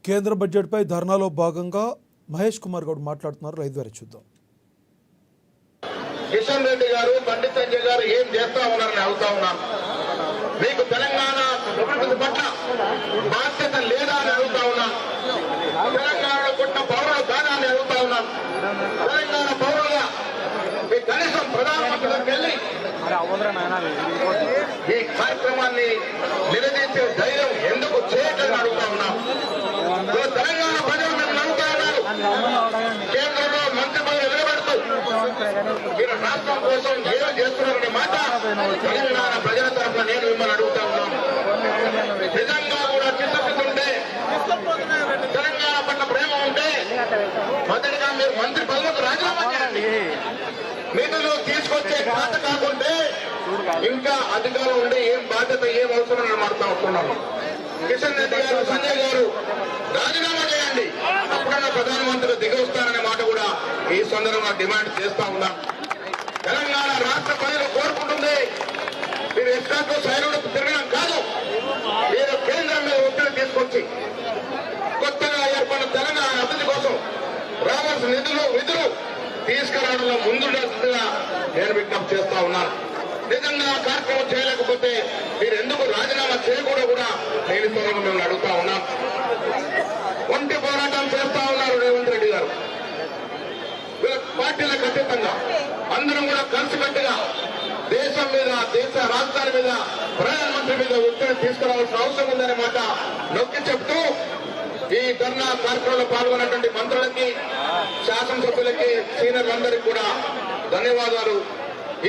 కేంద్ర బడ్జెట్పై ధర్నాలో భాగంగా మహేష్ కుమార్ గౌడ్ మాట్లాడుతున్నారు. రైతు వారి చూద్దాం. కిషన్ రెడ్డి గారు, పండిత్ సంజయ్ గారు ఏం చేస్తా ఉన్నారని అడుగుతా ఉన్నాను. మీకు తెలంగాణ అభివృద్ధి పట్ల బాధ్యత లేదా అని అడుగుతా ఉన్నాను. తెలంగాణలో పుట్టిన పౌరులు కాదా అని అడుగుతా ఉన్నాను. తెలంగాణ పౌరులుగా మీ కనీసం ప్రధానమంత్రికి వెళ్ళి ఈ కార్యక్రమాన్ని నిలదీసే ధైర్యం ఎందుకు చేయటని అడుగుతా ఉన్నాం. తెలంగాణ ప్రజలు మేము నమ్ముతా ఉన్నారు. కేంద్రంలో మంత్రి పదవి నిలబెడుతూ మీరు రాష్ట్రం కోసం ఏం చేస్తున్నారనే మాట తెలంగాణ ప్రజల తరఫున నేను మిమ్మల్ని అడుగుతా ఉన్నాను. నిజంగా కూడా చిత్తశుద్ధి ఉంటే, తెలంగాణ పట్ల ప్రేమ ఉంటే మొదటిగా మీరు మంత్రి పదవికి రాజీనామా చేయండి. నిధులు తీసుకొచ్చే బాధ కాకుంటే ఇంకా అధికారం ఉండే ఏం బాధ్యత ఏం అవసరం అని మాట్లాడుతూ వస్తున్నాను. కిషన్ రెడ్డి గారు, సంజయ్ గారు రాజీనామా చేయండి. అప్పుడన్నా ప్రధానమంత్రి దిగొస్తారనే మాట కూడా ఈ సందర్భంగా డిమాండ్ చేస్తా ఉన్నాం. తెలంగాణ రాష్ట్ర ప్రజలు కోరుకుంటుంది మీరు ఇష్టాంతో సైన్యుడు తిరగడం కాదు, మీరు కేంద్రం మీద ఒత్తిడి తీసుకొచ్చి కొత్తగా ఏర్పడిన తెలంగాణ అభివృద్ధి కోసం రావాల్సిన విధులు తీసుకురావడంలో ముందుండాల్సిందిగా నేను విజ్ఞప్తి చేస్తా ఉన్నాను. నిజంగా కార్యక్రమం చేయలేకపోతే మీరు ఎందుకు రాజీనామా చేయకూడదు కూడా నేను సందర్భంగా మిమ్మల్ని అడుగుతా ఉన్నాను. ఒంటి పోరాటం చేస్తా ఉన్నారు రేవంత్ రెడ్డి గారు. వీళ్ళ పార్టీలకు అతీతంగా అందరం కూడా కలిసికట్టుగా దేశం మీద, దేశ రాజధాని మీద, ప్రధానమంత్రి మీద ఒత్తిడి తీసుకురావాల్సిన అవసరం ఉందనే మాట నొక్కి చెప్తూ ఈ ధర్నా కార్యక్రమంలో పాల్గొన్నటువంటి మంత్రులకి, శాసనసభ్యులకి, సీనియర్లందరికీ కూడా ధన్యవాదాలు.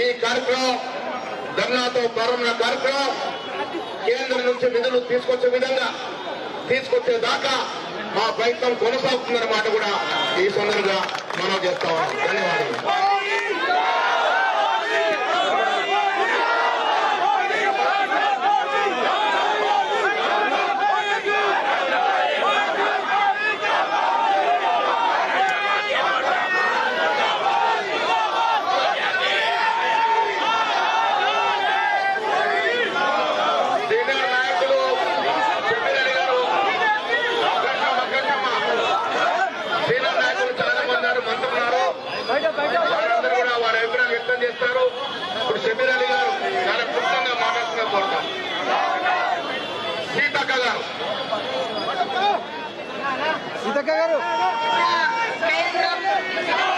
ఈ కార్యక్రమం ధర్నాతో ప్రారంభమైన కార్యక్రమం కేంద్రం నుంచి నిధులు తీసుకొచ్చేదాకా మా ప్రయత్నం కొనసాగుతుందన్న మాట కూడా ఈ సందర్భంగా మనం చేస్తాం. ధన్యవాదాలు. వారందరూ కూడా వారి అభిప్రాయం వ్యక్తం చేస్తారు. ఇప్పుడు షబీర్ అలీ గారు చాలా క్లుప్తంగా మాట్లాడుతున్న కోరుతాం. సీతక్క గారు కేంద్రం